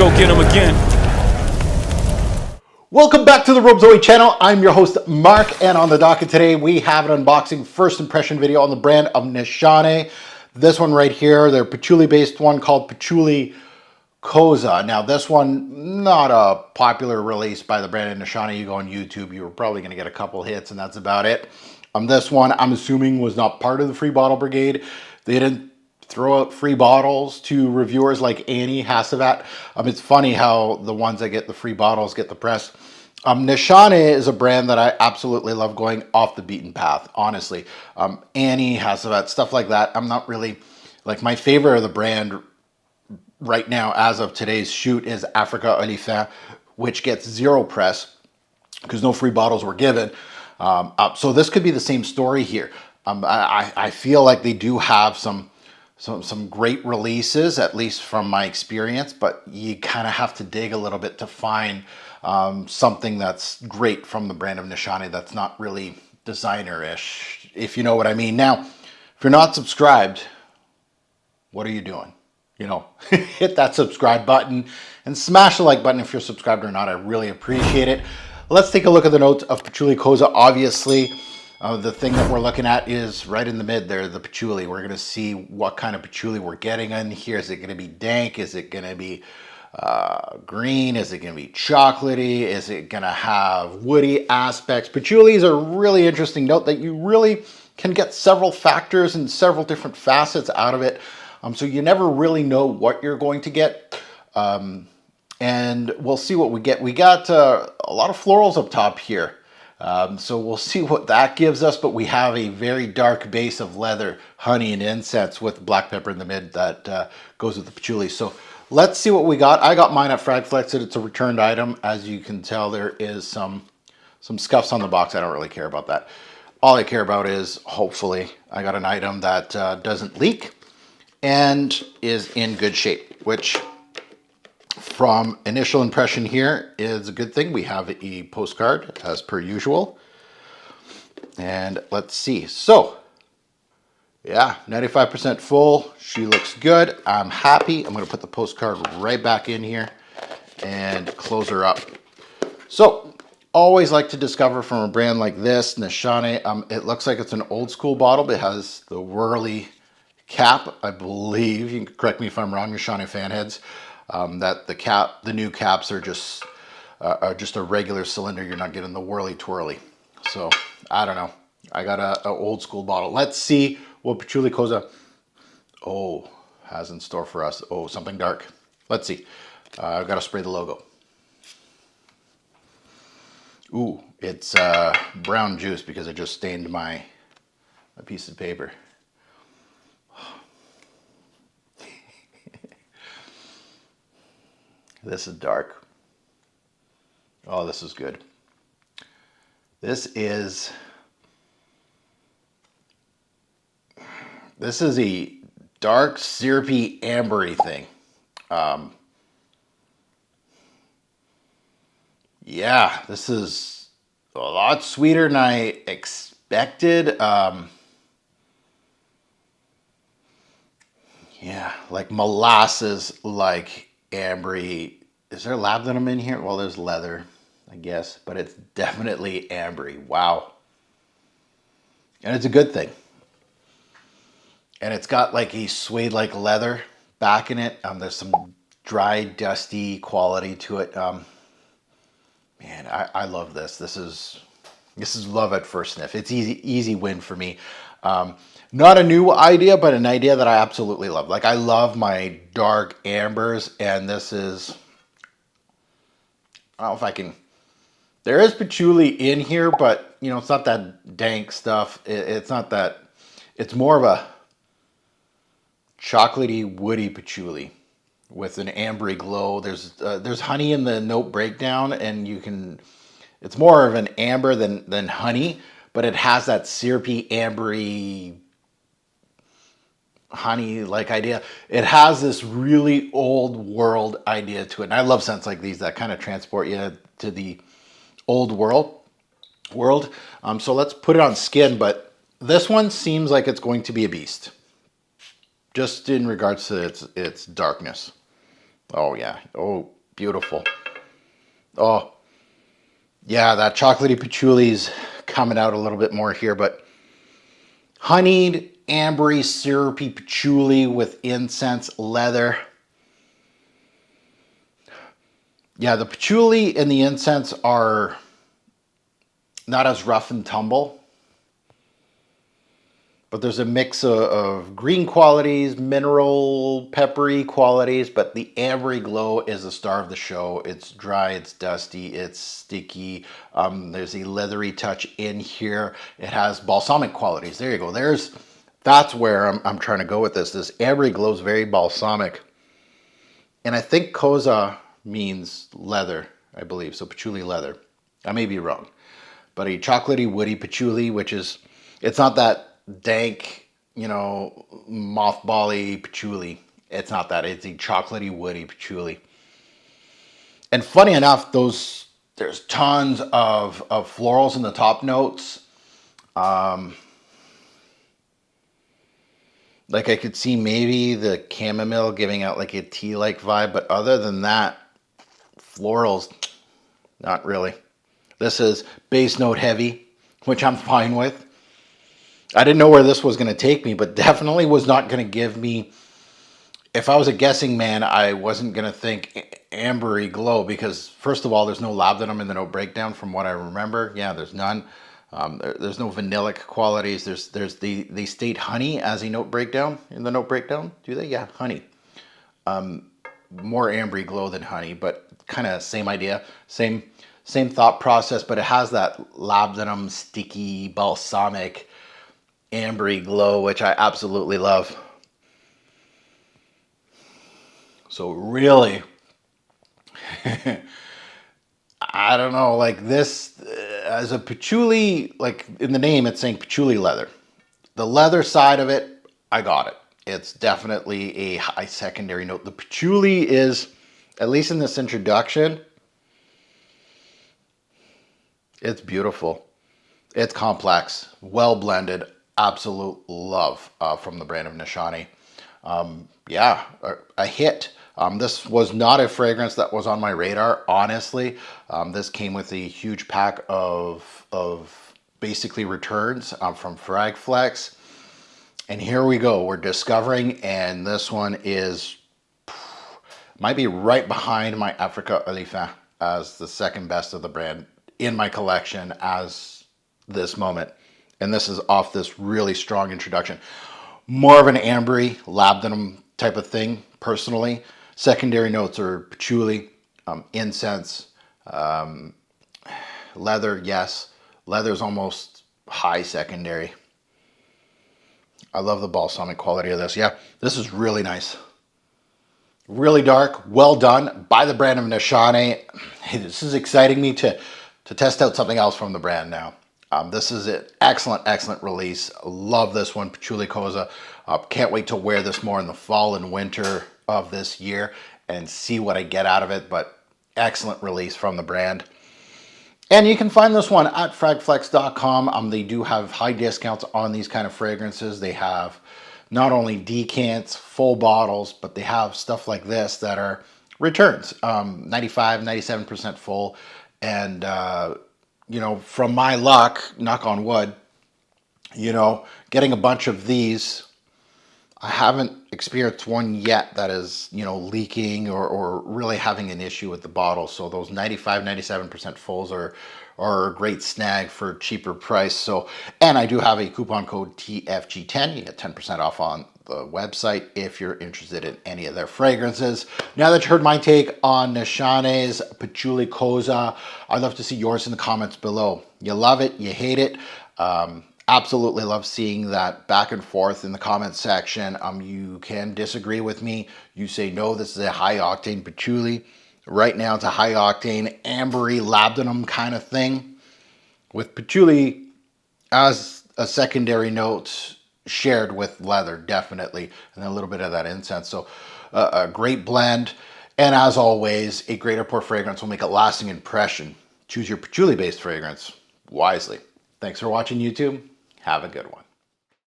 go get them again. Welcome back to the Robe Zoe channel. I'm your host, Mark, and on the docket today, we have an unboxing first impression video on the brand of Nishane. This one right here, their patchouli-based one called Patchuli Kozha. Now, this one, not a popular release by the brand of Nishane. You go on YouTube, you're probably going to get a couple hits, and that's about it. This one, I'm assuming, was not part of the free bottle brigade. They didn't throw out free bottles to reviewers like Annie Hassavat. It's funny how the ones that get the free bottles get the press. Nishane is a brand that I absolutely love, going off the beaten path, honestly. Annie Hassavat, stuff like that. I'm not really, like, my favorite of the brand right now as of today's shoot is Africa Olifin, which gets zero press because no free bottles were given. So this could be the same story here. I feel like they do have some great releases, at least from my experience, but you kind of have to dig a little bit to find something that's great from the brand of Nishane that's not really designer-ish, if you know what I mean. Now, if you're not subscribed, what are you doing? You know, hit that subscribe button and smash the like button if you're subscribed or not. I really appreciate it. Let's take a look at the notes of Patchouli Kozha. Obviously, the thing that we're looking at is right in the mid there, the patchouli. We're going to see what kind of patchouli we're getting in here. Is it going to be dank? Is it going to be green? Is it going to be chocolatey? Is it going to have woody aspects? Patchouli is a really interesting note that you really can get several factors and several different facets out of it. So you never really know what you're going to get. And we'll see what we get. We got a lot of florals up top here. So we'll see what that gives us, but we have a very dark base of leather, honey, and incense with black pepper in the mid that goes with the patchouli. So let's see what we got. I got mine at Fragflex. It's a returned item. As you can tell, there is some scuffs on the box. I don't really care about that. All I care about is, hopefully, I got an item that doesn't leak and is in good shape, which from initial impression here is a good thing. We have a postcard as per usual. And let's see. So, yeah, 95% full. She looks good. I'm happy. I'm going to put the postcard right back in here and close her up. So, always like to discover from a brand like this, Nishane. It looks like it's an old school bottle. It has the whirly cap, I believe. You can correct me if I'm wrong, Nishane fan heads. That the new caps are just a regular cylinder. You're not getting the whirly twirly. So I don't know. I got a old school bottle. Let's see what Patchouli Kozha has in store for us. Oh, something dark. Let's see. I've got to spray the logo. Ooh, it's brown juice because I just stained my piece of paper. This is dark. Oh, this is good. This is a dark, syrupy, ambery thing. Yeah, this is a lot sweeter than I expected. Yeah, like molasses, like ambery. Is there labdanum in here? Well, there's leather, I guess, but it's definitely ambery. Wow. And it's a good thing. And it's got like a suede like leather back in it. There's some dry, dusty quality to it. Man, I love this. This is love at first sniff. It's easy win for me. Not a new idea, but an idea that I absolutely love. Like, I love my dark ambers, and this is, I don't know if I can, there is patchouli in here, but, you know, it's not that dank stuff. It's not that, it's more of a chocolatey, woody patchouli with an ambery glow. There's honey in the note breakdown, and you can, it's more of an amber than honey, but it has that syrupy, ambery, honey-like idea. It has this really old world idea to it. And I love scents like these that kind of transport you to the old world. So let's put it on skin, but this one seems like it's going to be a beast. Just in regards to its darkness. Oh yeah. Oh, beautiful. Oh, yeah, that chocolatey patchouli's coming out a little bit more here, but honeyed, ambery, syrupy patchouli with incense, leather. Yeah, the patchouli and the incense are not as rough and tumble, but there's a mix of green qualities, mineral, peppery qualities, but the ambery glow is the star of the show. It's dry, it's dusty, it's sticky. There's a leathery touch in here. It has balsamic qualities. There you go. That's where I'm trying to go with this. This ambery glow is very balsamic. And I think Kozha means leather, I believe. So patchouli leather. I may be wrong. But a chocolatey, woody patchouli, which is, it's not that dank, mothbally patchouli. It's not that. It's a chocolatey, woody patchouli. And funny enough, there's tons of florals in the top notes. Like I could see maybe the chamomile giving out like a tea-like vibe, but other than that, florals, not really. This is base note heavy, which I'm fine with. I didn't know where this was going to take me, but definitely was not going to give me, if I was a guessing man, I wasn't going to think ambery glow because first of all, there's no labdanum in the note breakdown from what I remember. Yeah, there's none. There's no vanillic qualities. They state honey as a note breakdown in the note breakdown. Do they? Yeah, honey. More ambery glow than honey, but kind of same idea, same thought process. But it has that labdanum, sticky, balsamic, ambery glow, which I absolutely love. So really, I don't know, like this, as a patchouli, like in the name, it's saying patchouli leather. The leather side of it, I got it. It's definitely a high secondary note. The patchouli is, at least in this introduction, it's beautiful. It's complex, well blended, absolute love from the brand of Nishane. Yeah, a hit. This was not a fragrance that was on my radar, honestly. This came with a huge pack of basically returns from Fragflex. And here we go. We're discovering, and this one might be right behind my Africa Olifant as the second best of the brand in my collection as this moment. And this is off this really strong introduction. More of an ambery, labdanum type of thing, personally. Secondary notes are patchouli, incense, leather, yes. Leather's almost high secondary. I love the balsamic quality of this. Yeah, this is really nice. Really dark, well done by the brand of Nishane. Hey, this is exciting me to test out something else from the brand now. This is an excellent release. Love this one, Patchuli Kozha. Can't wait to wear this more in the fall and winter of this year and see what I get out of it, but excellent release from the brand. And you can find this one at fragflex.com. They do have high discounts on these kind of fragrances. They have not only decants, full bottles, but they have stuff like this that are returns, 95, 97% full. And, from my luck, knock on wood, getting a bunch of these, I haven't experienced one yet that is, leaking or really having an issue with the bottle. So those 95, 97% fulls are a great snag for a cheaper price. So, and I do have a coupon code TFG10. You get 10% off on the website if you're interested in any of their fragrances. Now that you heard my take on Nishane's Patchuli Kozha, I'd love to see yours in the comments below. You love it, you hate it. Absolutely love seeing that back and forth in the comments section. You can disagree with me. You say, no, this is a high octane patchouli. Right now it's a high octane ambery labdanum kind of thing with patchouli as a secondary note shared with leather, definitely, and a little bit of that incense. So a great blend. And as always, a great pour fragrance will make a lasting impression. Choose your patchouli based fragrance wisely. Thanks for watching, YouTube. Have a good one.